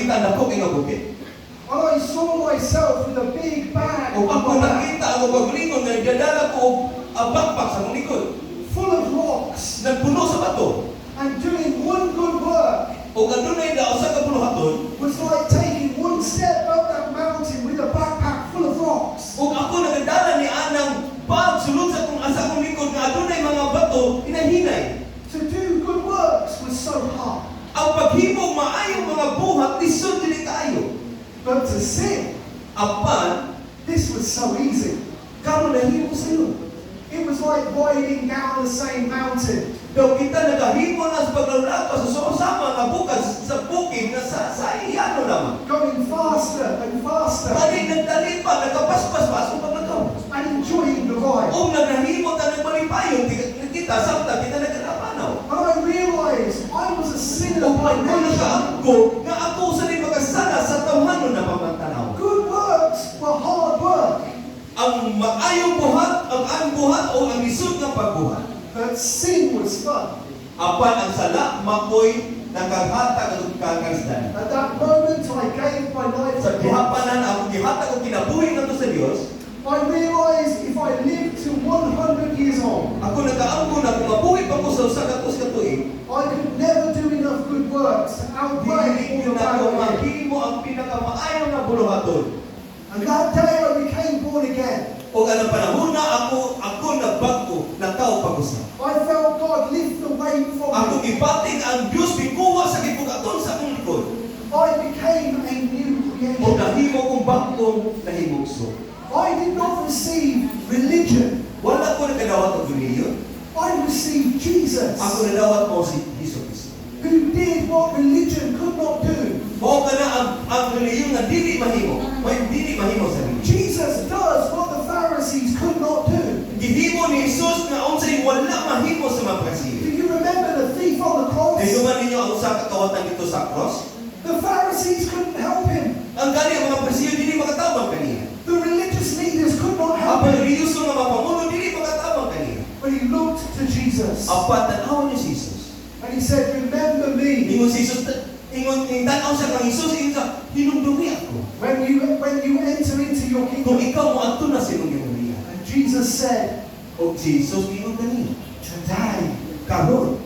nakita ang dako kay nga bukid. And I saw myself with a big bag O on ako my back, nakita ang paglingon nga nagdadala ko ang backpack sa mong likod. full of rocks, Nagpuno sa bato. and doing one good work O adunay daw sa kapuluhaton. was like taking one step up that mountain with a backpack full of rocks. O ako nagdadala ni anang pagsulod sa kung asa kong likod nga adunay mga bato inahinay. To do good works was so hard, Ang paghimo maayong mga buhat lisod dili kaayo. but to sin, Apan this was so easy. karon nahimo sa iyo. It was like riding down the same mountain. Daw kita nagahimo na sa paglalakad sa sama nga bukas sa bukid nga sa iyano naman. Going faster and faster Kani nagdali pa, nagkapaspas pa sa paglakaw. and enjoying the ride. O nagnahimo ta nagmalipayon kita samtang kita nagkapanaw. And I realized I was a sinner O by pagkulang nature. ako nga ako sa di makasala sa tawhanon na pamantanaw. Good works were hard work, Ang maayong buhat, ang buhat o ang lisod nga pagbuhat. but sin was fun. Apan ang sala makoy naghatag ang kakarisdan. At that moment I gave my life Sa to Christ. gihapanan ako gihatag ang kinabuhi ngadto sa Dios. I realized if I lived to 100 years old, Ako nagaamgo na kung mabuhi pa ko sa usa ka tuig. I could never do enough good works to outweigh Dili all the na ko bad work. mahimo ang pinakamaayo nga buluhaton. And that day I became born again. O anong panahon na ako nagbago, nakaw pag-usa. I felt God lift the weight from Ako me. gibating ang Dios bikuha sa gipugaton sa akong likod. I became a new O creation. nahimo kong bagong nahimugso. I did not receive religion. Wala ko nagkadawat og reliyon. I received Jesus, Ako nadawat mo si Hesus Kristo. who did what religion could not do. Mao kana ang reliyon nga dili mahimo. May dili mahimo sa reliyon. Jesus does what the Pharisees could not do. Gihimo ni Jesus nga unsay wala mahimo sa mga Do Pariseo. you remember the thief on the cross? Dahil man ninyo ang usa ka kawatan dito sa cross. The Pharisees couldn't help him. Ang gani ang mga Pariseo dili makatabang kaniya. The religious leaders could not help Ang him. reliyoso nga mga pangulo dili makatabang kaniya. But he looked to Jesus Apat tanaw ni Jesus. and he said, "Remember me Ingon si Jesus, ingon tanaw siya kang Jesus, ingon siya, hinumdumi ako. when you enter into your Kung kingdom." ikaw mo adto na sa imong ginuriya. And Jesus said, O si Jesus ingon kaniya, "Today karon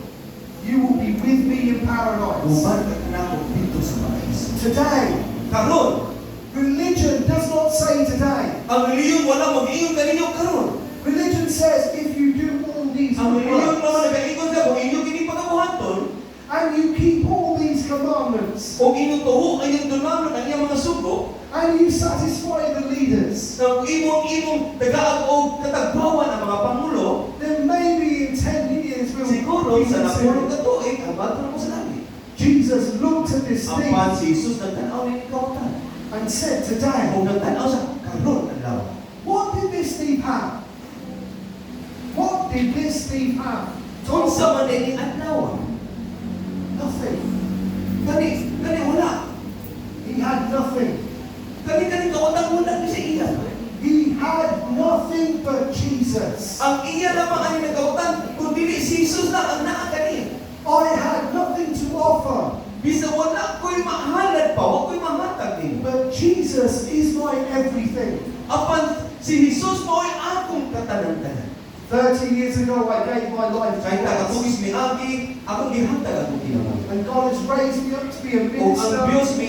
you will be with me in paradise." uban ka kanako dito sa paraiso. Today, Karon, religion does not say today. ang reliyon wala mag-ingon kaninyo karon. Religion says if you do all these Ang good reliyon works naman nagaingon sa kung inyo kini pagabuhaton, and you keep all these commandments o inyo tuho ang inyong tunamon ang iyang mga sugo, and you satisfy the leaders, na imong dagaag o katagbawan ang mga pangulo, then maybe in 10 years we'll siguro be sa napulong considered. katuig, ang bato na mo sa langit. Jesus looked at this Ang thief pan si Jesus nagtanaw ni kawatan. and said, "Today, Kung nagtanaw sa karon ang lawa. what did this thief have? What did this thief have? Kung sa man ni adlaw, Nothing. kani wala. He had nothing. Kani kawatan wala ni sa iya. He had nothing but Jesus. Ang iya lamang ang nagkawatan, kung dili si Jesus lang ang naa kaniya. I had nothing to offer, Bisa wala ko'y mahalad pa, wala ko'y mahatag din. but Jesus is my everything. Apan si Jesus mo'y akong katanan-tanan. 30 years ago, I gave my life to Kahit Christ. nakatugis mi agi, akong gihatag akong kinabuhi. And God has raised me up to be a O ang minister, Diyos mi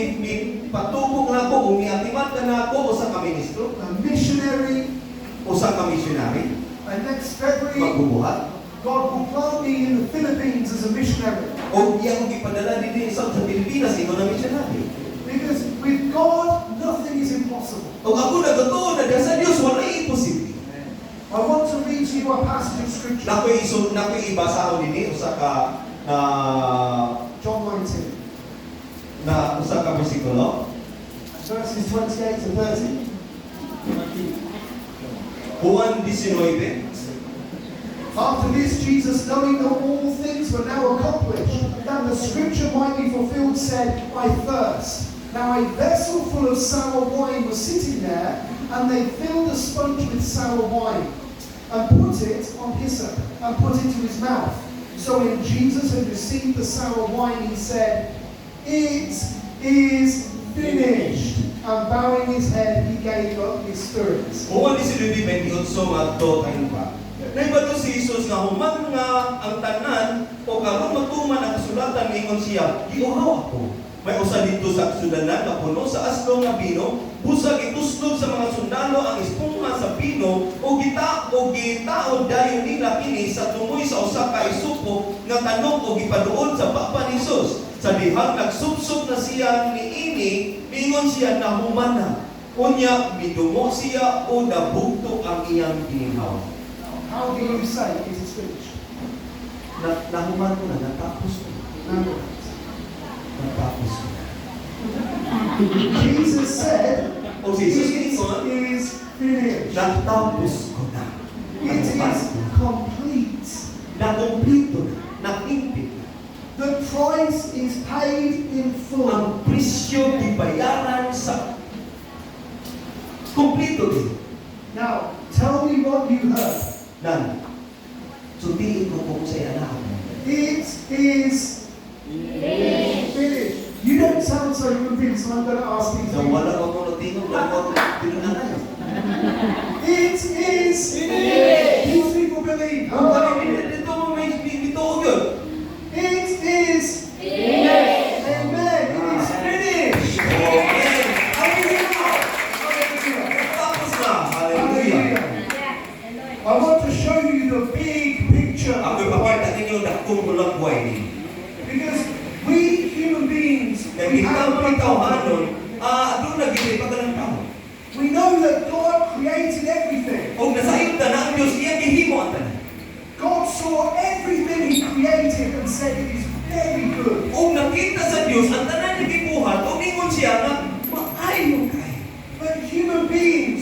patubok na ako, o miatimat ka na ako, o sa ka ministro, a missionary. o sa ka missionary, And next February, magbubuhat. God will plant me in the Philippines as a missionary. O iya akong ipadala din sa Pilipinas, ikaw na missionary. Because with God, nothing is impossible. O ako nagatuon na sa Diyos, wala imposible. I want to read to you a passage of scripture. Nakoy ibasa ko din usa ka John 19, usa ka bersikulo. verses 28 to 30. Juan 19. After this, Jesus, knowing that all things were now accomplished, that the scripture might be fulfilled, said, "I thirst." Now a vessel full of sour wine was sitting there, and they filled a sponge with sour wine, and put it on hyssop, and put it to his mouth. So when Jesus had received the sour wine, he said, "It is finished. And bowing his head, he gave up his spirit. Kung si Levi 28 nga to kayo pa. Naibalo si Jesus nga human nga ang tanan o karon matuman ang kasulatan ningon siya, giuhaw ako. May usa dito sa sudanan nga puno sa aslo nga bino, busag ituslog sa mga sundalo ang espuma sa bino o gitaod dayon nila kini sa tungoy sa usa ka isupo nga tanong o gipaduol sa papa ni Jesus. Sa dihang nagsubsob na siya niini, mingon siya na humana. Unya midungo siya o nabugto ang iyang ginawa. How do you say it is finished? Nahuman ko na, natapos ko. Natapos ko. Jesus said, O si Jesus it kingon, is finished. natapos ko na. It is complete. Nakumplito na. Nakimpit na. The price is paid in full. Ang presyo gibayaran sa kumplito din. Now, tell me what you heard. Nan, sundiin ko kung sa'yo anak. It is finished. You don't sound so convinced, and I'm going to ask these Sa people. wala ko kung natinong, wala ko tinunanay. It is finished. These people believe. Ang pag-ibig dito mo may bituog yun. It is finished. Amen. It is finished. Amen. Hallelujah. Hallelujah. Tapos na. Hallelujah. I want to show you the big picture of Ako the ipakita Bible. ninyo dakong mulagway ni. Because we human beings, Kaya we kita have mga big tawhanon, problems. doon nagiging pagkalang tao. We know that God created everything. O nasayod na ang Diyos, iya gihimo ang tanan. God saw everything He created and said it is very good. O nakita sa Diyos, ang tanan niya gibuhat, o ingon siya nga, maayo kayo. But human beings